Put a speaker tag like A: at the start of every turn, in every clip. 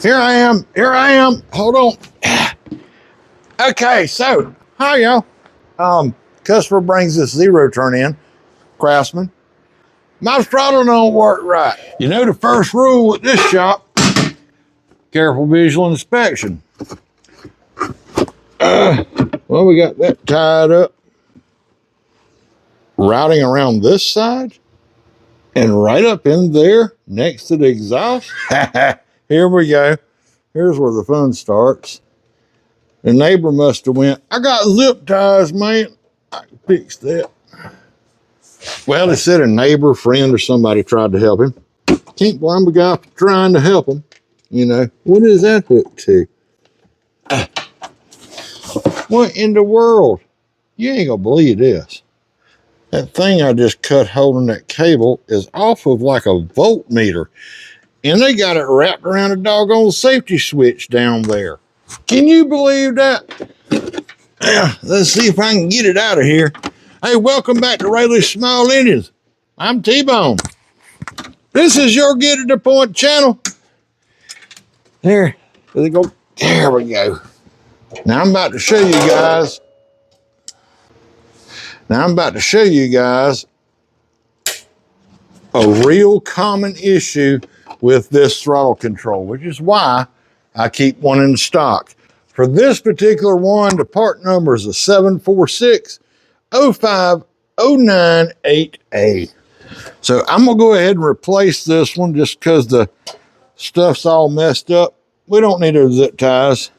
A: Here I am, hold on. Okay, so, hi y'all. Customer brings this zero turn in, Craftsman. My throttle don't work right. You know the first rule at this shop, careful visual inspection. Well, we got that tied up. Routing around this side and right up in there next to the exhaust. Here we go. Here's where the fun starts. The neighbor must have went, I got zip ties, man. I can fix that. Well, they said a neighbor, friend, or somebody tried to help him. Can't blame the guy for trying to help him. You know, what is that hook to? What in the world? You ain't gonna believe this. That thing I just cut holding that cable is off of like a voltmeter. And they got it wrapped around a doggone safety switch down there. Can you believe that? Yeah, let's see if I can get it out of here. Hey, welcome back to Raley Small Engines. I'm T-Bone. This is your Get to the Point channel. There we go. There we go. Now I'm about to show you guys. A real common issue with this throttle control, which is why I keep one in stock. For this particular one, the part number is a 746-05098A. So I'm gonna go ahead and replace this one just because the stuff's all messed up. We don't need those zip ties.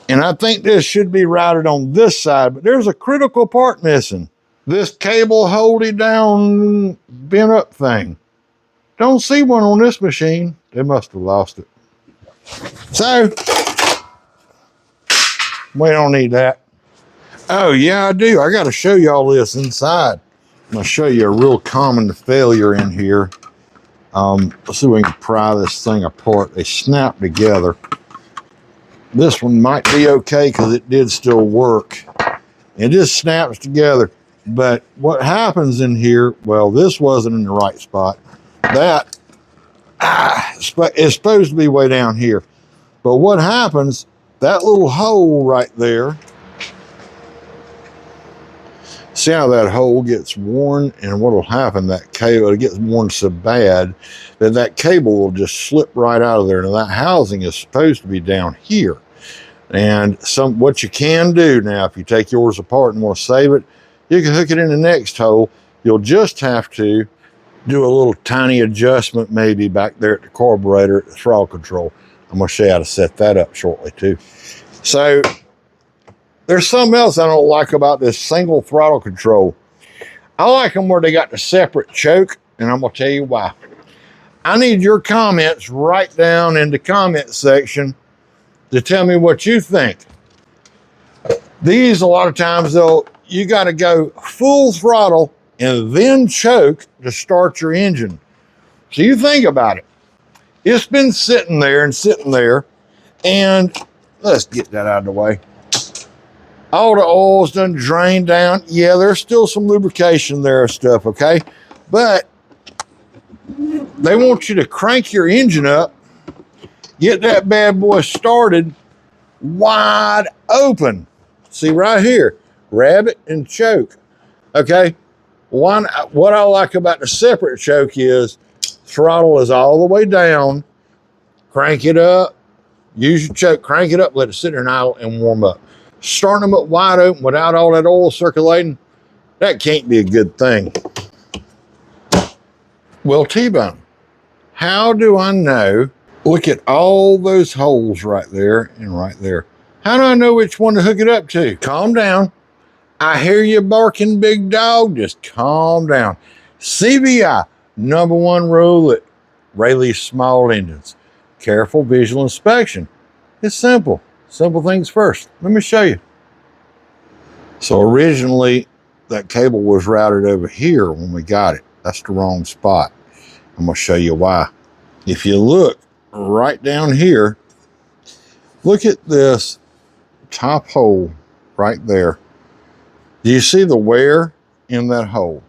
A: And I think this should be routed on this side, but there's a critical part missing. This cable holdy down bent up thing. Don't see one on this machine. They must have lost it. So, we don't need that. Oh yeah, I do. I gotta show you all this inside. I'm gonna show you a real common failure in here. Let's see if we can pry this thing apart. They snap together. This one might be okay because it did still work. It just snaps together. But what happens in here, well, this wasn't in the right spot. That is supposed to be way down here. But what happens, that little hole right there, see how that hole gets worn, and what will happen, that cable, it gets worn so bad that that cable will just slip right out of there. Now that housing is supposed to be down here. And what you can do now, if you take yours apart and want to save it, you can hook it in the next hole. You'll just have to do a little tiny adjustment maybe back there at the carburetor, at the throttle control. I'm gonna show you how to set that up shortly too. So there's something else I don't like about this single throttle control. I like them where they got the separate choke, and I'm gonna tell you why. I need your comments right down in the comment section to tell me what you think. These, a lot of times though, you gotta go full throttle and then choke to start your engine. So you think about it. It's been sitting there, and let's get that out of the way. All the oil's done drained down. Yeah, there's still some lubrication there and stuff, okay? But they want you to crank your engine up, get that bad boy started wide open. See right here, grab it and choke, okay? What I like about the separate choke is throttle is all the way down, crank it up, use your choke, crank it up, let it sit there and idle and warm up. Starting them up wide open without all that oil circulating, that can't be a good thing. Well, T-Bone, how do I know? Look at all those holes right there and right there. How do I know which one to hook it up to? Calm down. I hear you barking, big dog. Just calm down. CVI, #1 rule at Raley Small Engines. Careful visual inspection. It's simple. Simple things first. Let me show you. So originally, that cable was routed over here when we got it. That's the wrong spot. I'm gonna show you why. If you look right down here, look at this top hole right there. Do you see the wear in that hole?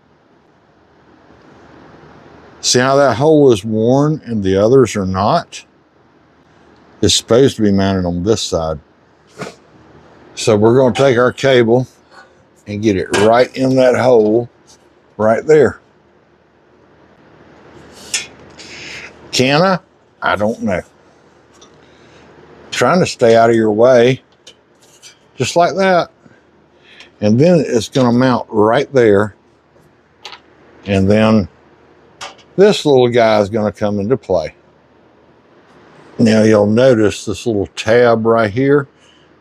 A: See how that hole is worn and the others are not? It's supposed to be mounted on this side. So we're going to take our cable and get it right in that hole right there. Can I? I don't know. Trying to stay out of your way, just like that. And then it's going to mount right there. And then this little guy is going to come into play. Now you'll notice this little tab right here.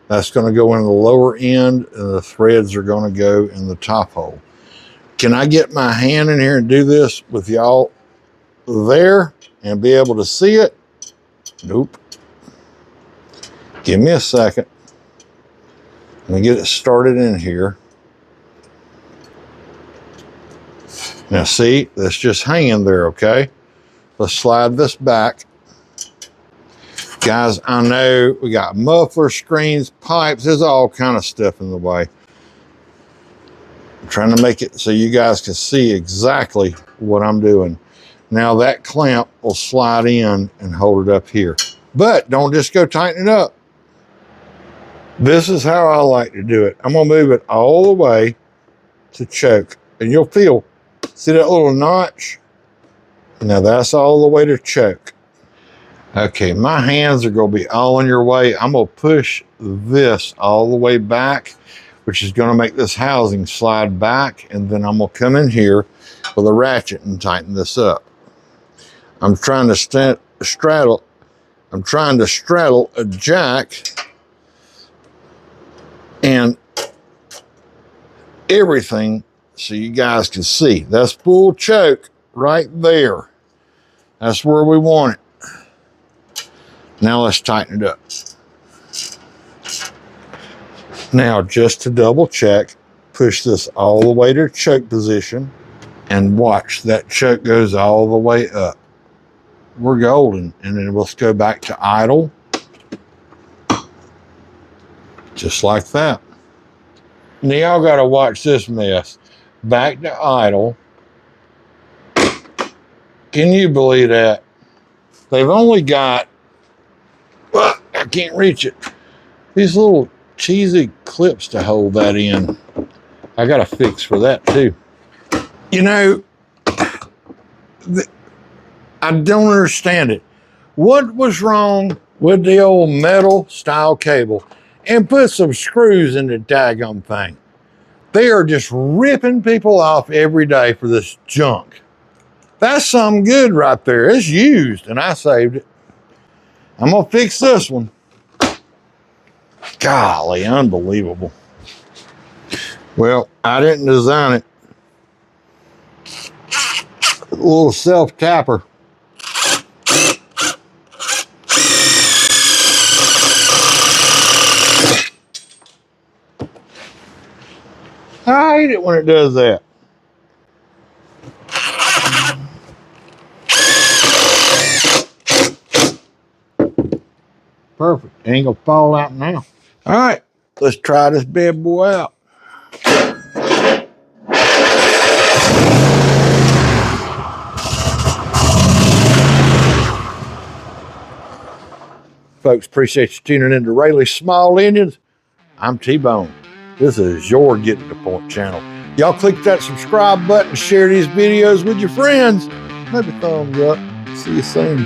A: That's going to go in the lower end, and the threads are going to go in the top hole. Can I get my hand in here and do this with y'all there and be able to see it? Nope. Give me a second. Let me get it started in here. Now see, that's just hanging there, okay? Let's slide this back. Guys, I know we got muffler screens, pipes, there's all kind of stuff in the way. I'm trying to make it so you guys can see exactly what I'm doing. Now that clamp will slide in and hold it up here. But don't just go tighten it up. This is how I like to do it. I'm gonna move it all the way to choke. And you'll feel, see that little notch? Now that's all the way to choke. Okay, my hands are gonna be all in your way. I'm gonna push this all the way back, which is gonna make this housing slide back, and then I'm gonna come in here with a ratchet and tighten this up. I'm trying to straddle a jack and everything so you guys can see. That's full choke right there. That's where we want it. Now let's tighten it up. Now just to double check, push this all the way to choke position and watch that choke goes all the way up. We're golden, and then we'll go back to idle. Just like that. Now y'all gotta watch this mess. Back to idle. Can you believe that? They've only got, well, I can't reach it. These little cheesy clips to hold that in. I got a fix for that too. You know, I don't understand it. What was wrong with the old metal style cable? And put some screws in the daggum thing. They are just ripping people off every day for this junk. That's something good right there. It's used, and I saved it. I'm gonna fix this one. Golly, unbelievable. Well, I didn't design it. A little self-tapper. I hate it when it does that. Perfect. Ain't gonna fall out now. All right, let's try this bad boy out. Folks, appreciate you tuning in to Raley Small Engines. I'm T-Bone. This is your Getting to Point channel. Y'all click that subscribe button, share these videos with your friends. Maybe thumbs up. See you soon.